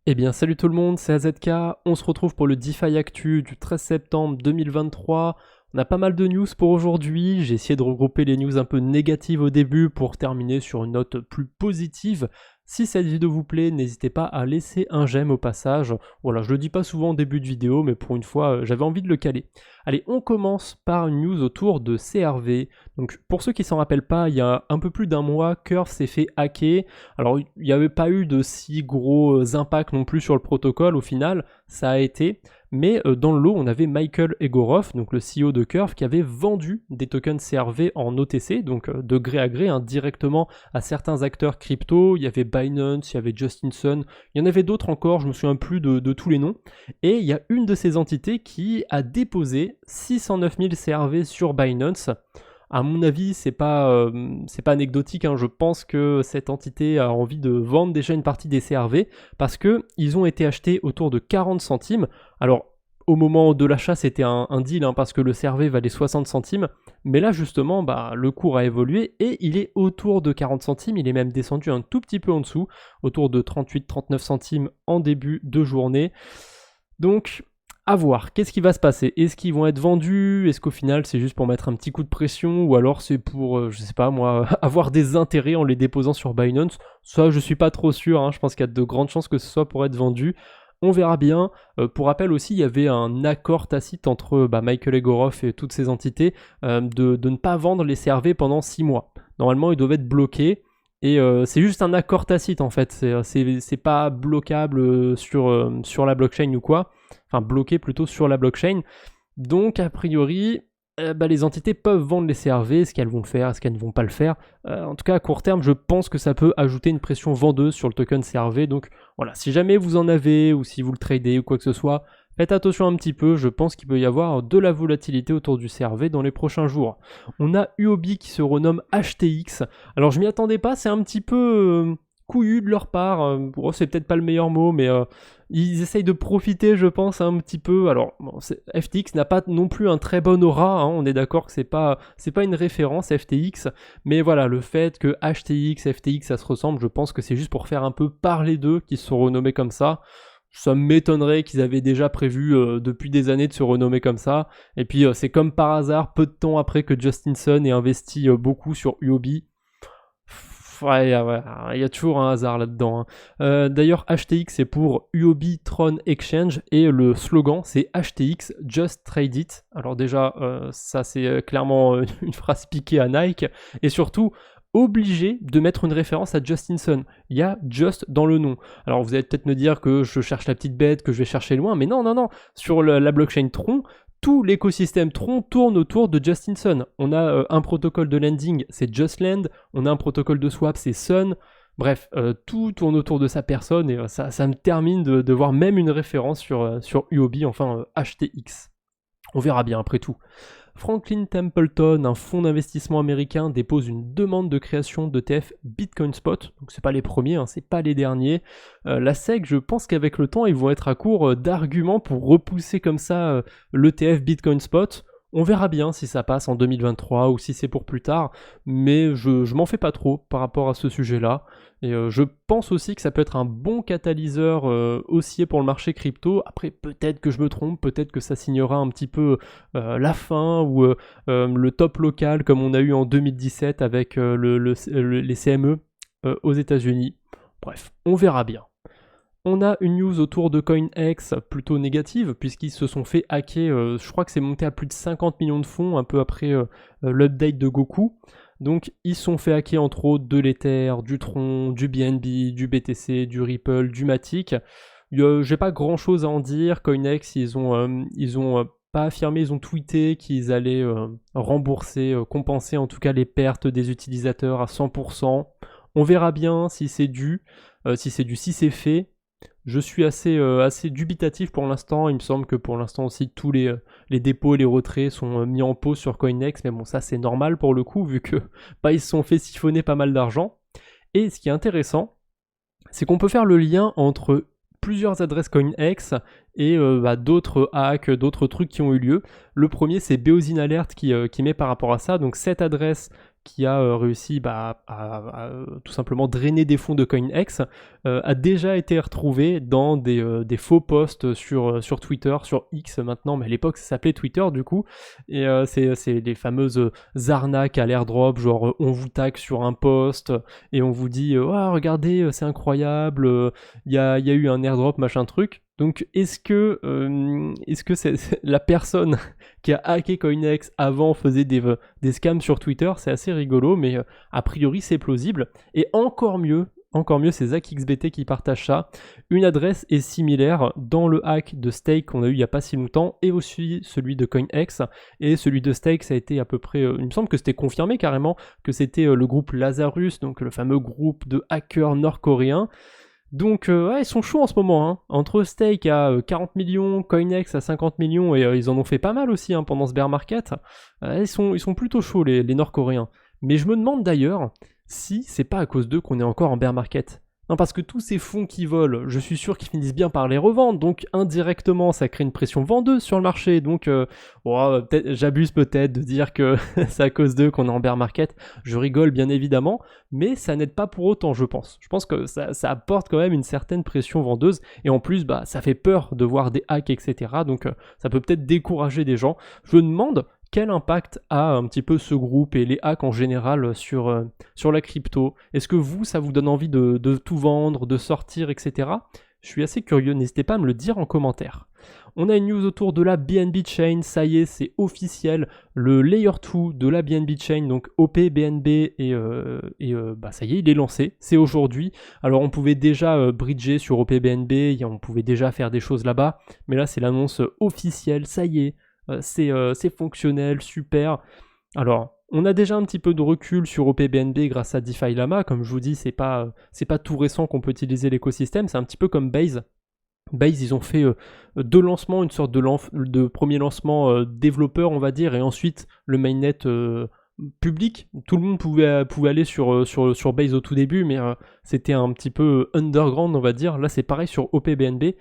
Eh bien, salut tout le monde, c'est AZK. On se retrouve pour le DeFi Actu du 13 septembre 2023. On a pas mal de news pour aujourd'hui. J'ai essayé de regrouper les news un peu négatives au début pour terminer sur une note plus positive. Si cette vidéo vous plaît, n'hésitez pas à laisser un j'aime au passage. Voilà, je le dis pas souvent en début de vidéo, mais pour une fois, j'avais envie de le caler. Allez, on commence par une news autour de CRV. Donc, pour ceux qui s'en rappellent pas, il y a un peu plus d'un mois, Curve s'est fait hacker. Alors, il n'y avait pas eu de si gros impacts non plus sur le protocole au final, ça a été. Mais dans le lot, on avait Michael Egorov, donc le CEO de Curve, qui avait vendu des tokens CRV en OTC, donc de gré à gré, directement à certains acteurs crypto. Il y avait Binance, il y avait Justin Sun, il y en avait d'autres encore, je me souviens plus de tous les noms. Et il y a une de ces entités qui a déposé 609 000 CRV sur Binance. À mon avis, c'est pas anecdotique, je pense que cette entité a envie de vendre déjà une partie des CRV parce qu'ils ont été achetés autour de 40 centimes. Alors, au moment de l'achat, c'était un deal parce que le CRV valait 60 centimes. Mais là, justement, le cours a évolué et il est autour de 40 centimes. Il est même descendu un tout petit peu en dessous, autour de 38-39 centimes en début de journée. Donc, à voir, qu'est-ce qui va se passer? Est-ce qu'ils vont être vendus? Est-ce qu'au final c'est juste pour mettre un petit coup de pression? Ou alors c'est pour, je sais pas moi, avoir des intérêts en les déposant sur Binance? Ça, je suis pas trop sûr, je pense qu'il y a de grandes chances que ce soit pour être vendu. On verra bien. Pour rappel aussi, il y avait un accord tacite entre Michael Egorov et toutes ces entités de ne pas vendre les CRV pendant 6 mois. Normalement, ils doivent être bloqués. Et c'est juste un accord tacite en fait, c'est pas bloquable sur la blockchain ou quoi, enfin bloqué plutôt sur la blockchain. Donc a priori, les entités peuvent vendre les CRV, est-ce qu'elles vont le faire, est-ce qu'elles ne vont pas le faire. En tout cas à court terme, je pense que ça peut ajouter une pression vendeuse sur le token CRV. Donc voilà, si jamais vous en avez ou si vous le tradez ou quoi que ce soit, faites attention un petit peu, je pense qu'il peut y avoir de la volatilité autour du CRV dans les prochains jours. On a UOB qui se renomme HTX. Alors je m'y attendais pas, c'est un petit peu couillu de leur part. C'est peut-être pas le meilleur mot, mais ils essayent de profiter, je pense, un petit peu. Alors FTX n'a pas non plus un très bon aura, on est d'accord que c'est pas une référence FTX, mais voilà, le fait que HTX, FTX, ça se ressemble, je pense que c'est juste pour faire un peu parler d'eux qu'ils se sont renommés comme ça. Ça m'étonnerait qu'ils avaient déjà prévu depuis des années de se renommer comme ça. Et puis c'est comme par hasard, peu de temps après que Justin Sun ait investi beaucoup sur UOB. Ouais, il y a toujours un hasard là-dedans. D'ailleurs, HTX c'est pour UOB Tron Exchange et le slogan c'est HTX Just Trade It. Alors déjà, ça c'est clairement une phrase piquée à Nike. Et surtout, obligé de mettre une référence à Justin Sun. Il y a Just dans le nom. Alors vous allez peut-être me dire que je cherche la petite bête, que je vais chercher loin, mais non. Sur la blockchain Tron, tout l'écosystème Tron tourne autour de Justin Sun. On a un protocole de lending, c'est JustLend. On a un protocole de swap, c'est Sun. Bref, tout tourne autour de sa personne et ça me termine de voir même une référence sur UOB, enfin HTX. On verra bien après tout. Franklin Templeton, un fonds d'investissement américain, dépose une demande de création d'ETF Bitcoin Spot. Donc c'est pas les premiers, c'est pas les derniers. La SEC, je pense qu'avec le temps, ils vont être à court d'arguments pour repousser comme ça l'ETF Bitcoin Spot. On verra bien si ça passe en 2023 ou si c'est pour plus tard, mais je m'en fais pas trop par rapport à ce sujet-là. Et je pense aussi que ça peut être un bon catalyseur haussier pour le marché crypto. Après, peut-être que je me trompe, peut-être que ça signera un petit peu la fin ou le top local comme on a eu en 2017 avec les CME aux États-Unis. Bref, on verra bien. On a une news autour de CoinEx plutôt négative, puisqu'ils se sont fait hacker, je crois que c'est monté à plus de 50 millions de fonds, un peu après l'update de Goku. Donc ils se sont fait hacker entre autres de l'Ether, du Tron, du BNB, du BTC, du Ripple, du Matic. J'ai pas grand chose à en dire, CoinEx ils ont pas affirmé, ils ont tweeté qu'ils allaient rembourser, compenser en tout cas les pertes des utilisateurs à 100%. On verra bien si c'est dû, si c'est fait. Je suis assez dubitatif pour l'instant. Il me semble que pour l'instant aussi tous les dépôts et les retraits sont mis en pause sur CoinEx, mais bon, ça c'est normal pour le coup, vu que ils se sont fait siphonner pas mal d'argent. Et ce qui est intéressant, c'est qu'on peut faire le lien entre plusieurs adresses CoinEx et d'autres hacks, d'autres trucs qui ont eu lieu. Le premier, c'est Beozin Alert qui met par rapport à ça. Donc cette adresse qui a réussi à tout simplement drainer des fonds de CoinEx. a déjà été retrouvé dans des faux posts sur Twitter, sur X maintenant, mais à l'époque ça s'appelait Twitter du coup, et c'est les fameuses arnaques à l'airdrop, genre on vous tag sur un post et on vous dit oh, regardez c'est incroyable, il y a eu un airdrop machin truc. Donc est-ce que c'est la personne qui a hacké CoinEx avant faisait des scams sur Twitter? C'est assez rigolo, mais a priori c'est plausible. Et encore mieux, c'est ZachXBT qui partage ça. Une adresse est similaire dans le hack de Stake qu'on a eu il n'y a pas si longtemps et aussi celui de CoinEx. Et celui de Stake, ça a été à peu près, il me semble que c'était confirmé carrément, que c'était le groupe Lazarus, donc le fameux groupe de hackers nord-coréens. Donc ouais, ils sont chauds en ce moment, hein. Entre Stake à 40 millions, CoinEx à 50 millions, et ils en ont fait pas mal aussi hein, pendant ce bear market, ils sont plutôt chauds les Nord-Coréens. Mais je me demande d'ailleurs si c'est pas à cause d'eux qu'on est encore en bear market. Non, parce que tous ces fonds qui volent, je suis sûr qu'ils finissent bien par les revendre, donc indirectement ça crée une pression vendeuse sur le marché, donc j'abuse peut-être de dire que c'est à cause d'eux qu'on est en bear market, je rigole bien évidemment, mais ça n'aide pas pour autant je pense. Je pense que ça apporte quand même une certaine pression vendeuse, et en plus ça fait peur de voir des hacks etc, donc ça peut peut-être décourager des gens. Je me demande quel impact a un petit peu ce groupe et les hacks en général sur la crypto? Est-ce que ça vous donne envie de tout vendre, de sortir, etc. Je suis assez curieux, n'hésitez pas à me le dire en commentaire. On a une news autour de la BNB Chain, ça y est, c'est officiel, le Layer 2 de la BNB Chain, donc OP-BNB, et ça y est, il est lancé, c'est aujourd'hui. Alors on pouvait déjà bridger sur OP-BNB, on pouvait déjà faire des choses là-bas, mais là c'est l'annonce officielle, ça y est, c'est fonctionnel, super. Alors, on a déjà un petit peu de recul sur OP-BNB grâce à DeFi Llama, comme je vous dis, c'est pas tout récent qu'on peut utiliser l'écosystème, c'est un petit peu comme Base. Base, ils ont fait deux lancements, une sorte de premier lancement développeur, on va dire, et ensuite le mainnet public. Tout le monde pouvait aller sur Base au tout début, mais c'était un petit peu underground, on va dire. Là, c'est pareil sur OP-BNB.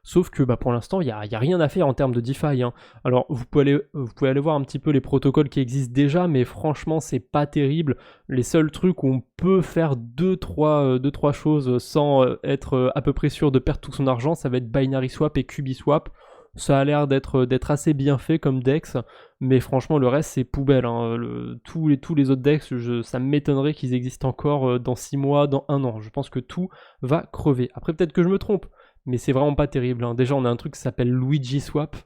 Sauf que pour l'instant, il n'y a rien à faire en termes de DeFi. Hein. Alors, vous pouvez aller voir un petit peu les protocoles qui existent déjà, mais franchement, c'est pas terrible. Les seuls trucs où on peut faire deux, trois choses sans être à peu près sûr de perdre tout son argent, ça va être Binary Swap et QubiSwap. Ça a l'air d'être assez bien fait comme DEX, mais franchement, le reste, c'est poubelle. Hein. Tous les autres DEX, ça m'étonnerait qu'ils existent encore dans 6 mois, dans 1 an. Je pense que tout va crever. Après, peut-être que je me trompe. Mais c'est vraiment pas terrible. Hein. Déjà, on a un truc qui s'appelle Luigi Swap.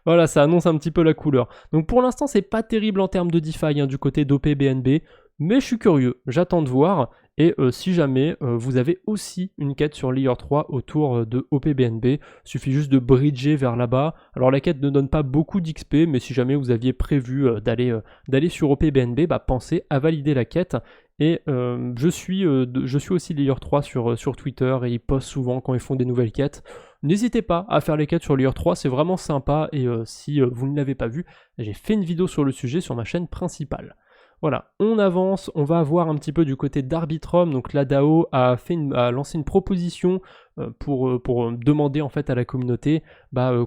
Voilà, ça annonce un petit peu la couleur. Donc pour l'instant, c'est pas terrible en termes de DeFi du côté d'OP-BNB. Mais je suis curieux, j'attends de voir. Et si jamais vous avez aussi une quête sur Layer 3 autour de OP-BNB, suffit juste de bridger vers là-bas. Alors la quête ne donne pas beaucoup d'XP, mais si jamais vous aviez prévu d'aller sur OP-BNB, pensez à valider la quête. Et je suis aussi Layer 3 sur Twitter et ils postent souvent quand ils font des nouvelles quêtes. N'hésitez pas à faire les quêtes sur Layer 3, c'est vraiment sympa. Et si vous ne l'avez pas vu, j'ai fait une vidéo sur le sujet sur ma chaîne principale. Voilà, on avance, on va voir un petit peu du côté d'Arbitrum. Donc la DAO a lancé une proposition pour demander en fait à la communauté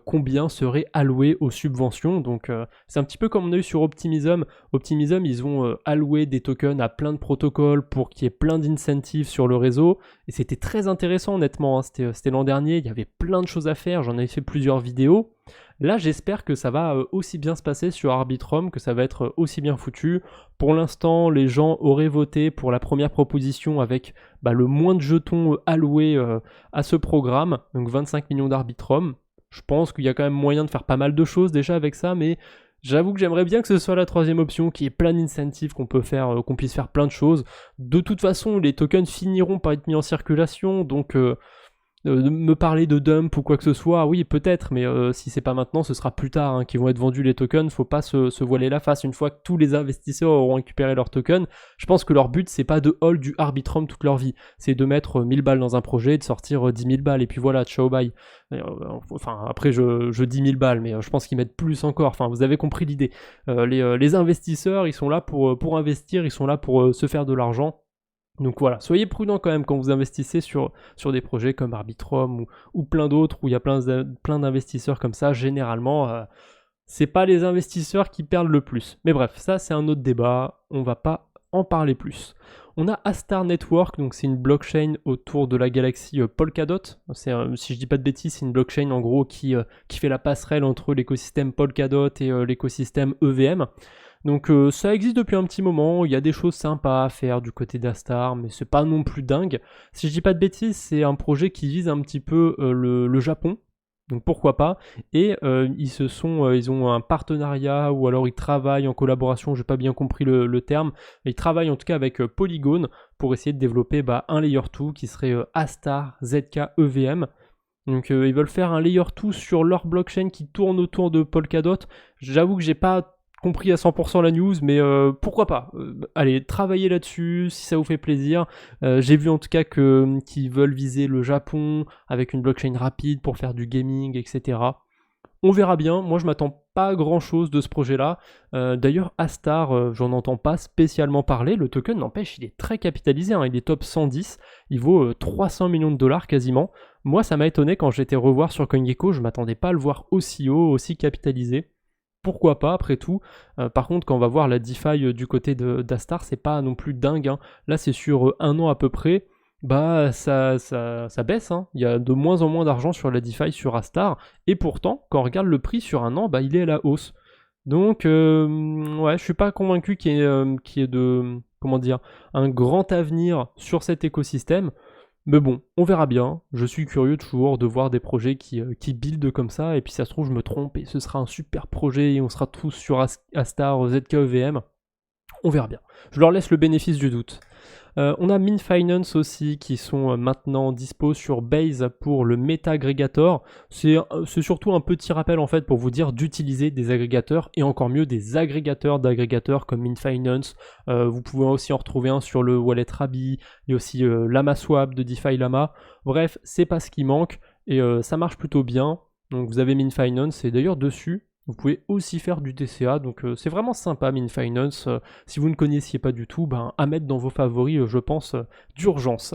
combien serait alloué aux subventions. Donc c'est un petit peu comme on a eu sur Optimism. Optimism, ils ont alloué des tokens à plein de protocoles pour qu'il y ait plein d'incentives sur le réseau. Et c'était très intéressant honnêtement, hein. C'était l'an dernier, il y avait plein de choses à faire, j'en avais fait plusieurs vidéos. Là, j'espère que ça va aussi bien se passer sur Arbitrum, que ça va être aussi bien foutu. Pour l'instant, les gens auraient voté pour la première proposition avec le moins de jetons alloués à ce programme, donc 25 millions d'Arbitrum. Je pense qu'il y a quand même moyen de faire pas mal de choses déjà avec ça, mais j'avoue que j'aimerais bien que ce soit la troisième option, qu'il y ait plein d'incentives qu'on puisse faire plein de choses. De toute façon, les tokens finiront par être mis en circulation, donc me parler de dump ou quoi que ce soit, oui peut-être, mais si c'est pas maintenant, ce sera plus tard qu'ils vont être vendus les tokens. Faut pas se voiler la face. Une fois que tous les investisseurs auront récupéré leurs tokens, je pense que leur but c'est pas de hold du Arbitrum toute leur vie, c'est de mettre 1000 balles dans un projet et de sortir 10 000 balles et puis voilà, ciao bye. Enfin après je dis 1000 balles, mais je pense qu'ils mettent plus encore. Enfin vous avez compris l'idée. Les investisseurs ils sont là pour investir, ils sont là pour se faire de l'argent. Donc voilà, soyez prudents quand même quand vous investissez sur des projets comme Arbitrum ou plein d'autres où il y a plein d'investisseurs comme ça. Généralement, c'est pas les investisseurs qui perdent le plus. Mais bref, ça c'est un autre débat, on va pas en parler plus. On a Astar Network, donc c'est une blockchain autour de la galaxie Polkadot. Si je dis pas de bêtises, c'est une blockchain en gros qui fait la passerelle entre l'écosystème Polkadot et l'écosystème EVM. Donc ça existe depuis un petit moment, il y a des choses sympas à faire du côté d'Astar, mais c'est pas non plus dingue. Si je dis pas de bêtises, c'est un projet qui vise un petit peu le Japon, donc pourquoi pas. Et ils ont un partenariat, ou alors ils travaillent en collaboration, j'ai pas bien compris le terme, mais ils travaillent en tout cas avec Polygon pour essayer de développer un layer 2 qui serait Astar ZK EVM. Donc ils veulent faire un layer 2 sur leur blockchain qui tourne autour de Polkadot. J'avoue que j'ai pas compris à 100% la news, mais pourquoi pas. Allez, travaillez là-dessus si ça vous fait plaisir. J'ai vu en tout cas qu'ils veulent viser le Japon avec une blockchain rapide pour faire du gaming, etc. On verra bien. Moi, je m'attends pas à grand-chose de ce projet-là. D'ailleurs, Astar, j'en entends pas spécialement parler. Le token, n'empêche, il est très capitalisé, hein. Il est top 110. Il vaut 300 millions de dollars quasiment. Moi, ça m'a étonné quand j'étais revoir sur CoinGecko. Je m'attendais pas à le voir aussi haut, aussi capitalisé. Pourquoi pas, après tout. Par contre, quand on va voir la DeFi du côté d'Astar, c'est pas non plus dingue, hein. Là, c'est sur un an à peu près. Ça baisse, hein. Il y a de moins en moins d'argent sur la DeFi sur Astar. Et pourtant, quand on regarde le prix sur un an, il est à la hausse. Donc, ouais, je suis pas convaincu qu'il y ait un grand avenir sur cet écosystème. Mais bon, on verra bien. Je suis curieux toujours de voir des projets qui buildent comme ça, et puis ça se trouve je me trompe et ce sera un super projet et on sera tous sur Astar, ZKEVM. On verra bien. Je leur laisse le bénéfice du doute. On a Mint Finance aussi qui sont maintenant dispo sur Base pour le Meta-Aggregator. C'est surtout un petit rappel en fait pour vous dire d'utiliser des agrégateurs et encore mieux des agrégateurs d'agrégateurs comme Mint Finance. Vous pouvez aussi en retrouver un sur le Wallet Rabi. Il y a aussi LamaSwap de DeFi Lama. Bref, c'est pas ce qui manque et ça marche plutôt bien. Donc vous avez Mint Finance et d'ailleurs dessus, vous pouvez aussi faire du TCA, donc c'est vraiment sympa Mint Finance. Si vous ne connaissiez pas du tout, à mettre dans vos favoris, je pense, d'urgence.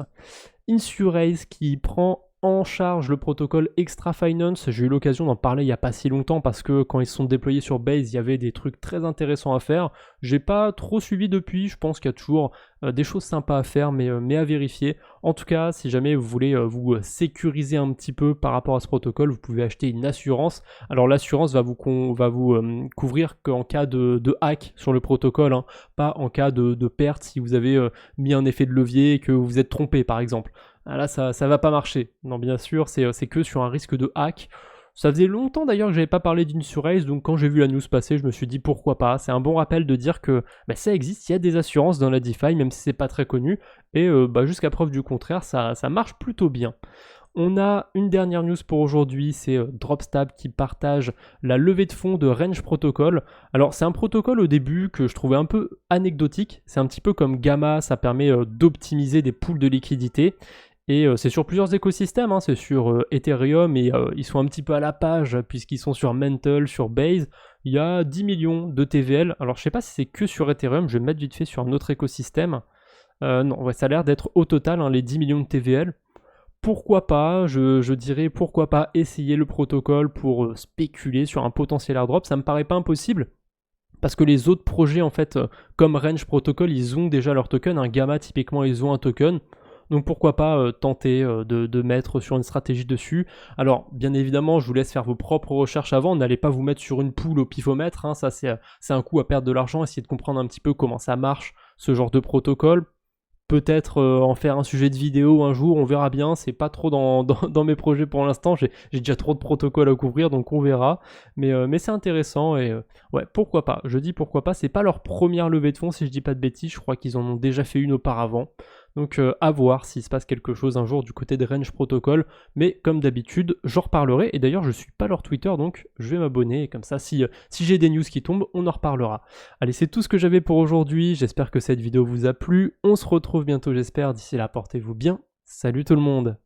Insurace qui prend en charge le protocole Extra Finance. J'ai eu l'occasion d'en parler il n'y a pas si longtemps parce que quand ils sont déployés sur Base, il y avait des trucs très intéressants à faire. J'ai pas trop suivi depuis, je pense qu'il y a toujours des choses sympas à faire, mais à vérifier. En tout cas, si jamais vous voulez vous sécuriser un petit peu par rapport à ce protocole, vous pouvez acheter une assurance. Alors l'assurance va vous couvrir qu'en cas de hack sur le protocole, hein, pas en cas de perte si vous avez mis un effet de levier et que vous vous êtes trompé par exemple. Là, ça va pas marcher. Non, bien sûr, c'est que sur un risque de hack. Ça faisait longtemps d'ailleurs que j'avais pas parlé d'Insurace, donc quand j'ai vu la news passer, je me suis dit pourquoi pas. C'est un bon rappel de dire que ça existe, il y a des assurances dans la DeFi, même si c'est pas très connu, et jusqu'à preuve du contraire, ça marche plutôt bien. On a une dernière news pour aujourd'hui, c'est Dropstab qui partage la levée de fonds de Range Protocol. Alors c'est un protocole au début que je trouvais un peu anecdotique, c'est un petit peu comme Gamma, ça permet d'optimiser des pools de liquidité. Et c'est sur plusieurs écosystèmes, hein, c'est sur Ethereum et ils sont un petit peu à la page puisqu'ils sont sur Mantle, sur Base. Il y a 10 millions de TVL. Alors je sais pas si c'est que sur Ethereum, je vais mettre vite fait sur un autre écosystème. Non, ouais, ça a l'air d'être au total les 10 millions de TVL. Pourquoi pas, je dirais pourquoi pas essayer le protocole pour spéculer sur un potentiel airdrop, ça me paraît pas impossible. Parce que les autres projets en fait, comme Range Protocol, ils ont déjà leur token, un Gamma typiquement ils ont un token. Donc pourquoi pas tenter de mettre sur une stratégie dessus. Alors bien évidemment je vous laisse faire vos propres recherches avant, n'allez pas vous mettre sur une poule au pifomètre, hein, ça c'est un coup à perdre de l'argent, essayez de comprendre un petit peu comment ça marche, ce genre de protocole. Peut-être en faire un sujet de vidéo un jour, on verra bien, c'est pas trop dans mes projets pour l'instant, j'ai déjà trop de protocoles à couvrir donc on verra, mais c'est intéressant et ouais pourquoi pas, je dis pourquoi pas, c'est pas leur première levée de fonds si je dis pas de bêtises, je crois qu'ils en ont déjà fait une auparavant, donc à voir s'il se passe quelque chose un jour du côté de Range Protocol, mais comme d'habitude j'en reparlerai et d'ailleurs je suis pas leur Twitter donc je vais m'abonner et comme ça si j'ai des news qui tombent on en reparlera. Allez c'est tout ce que j'avais pour aujourd'hui, j'espère que cette vidéo vous a plu, on se retrouve bientôt j'espère, d'ici là portez-vous bien, salut tout le monde.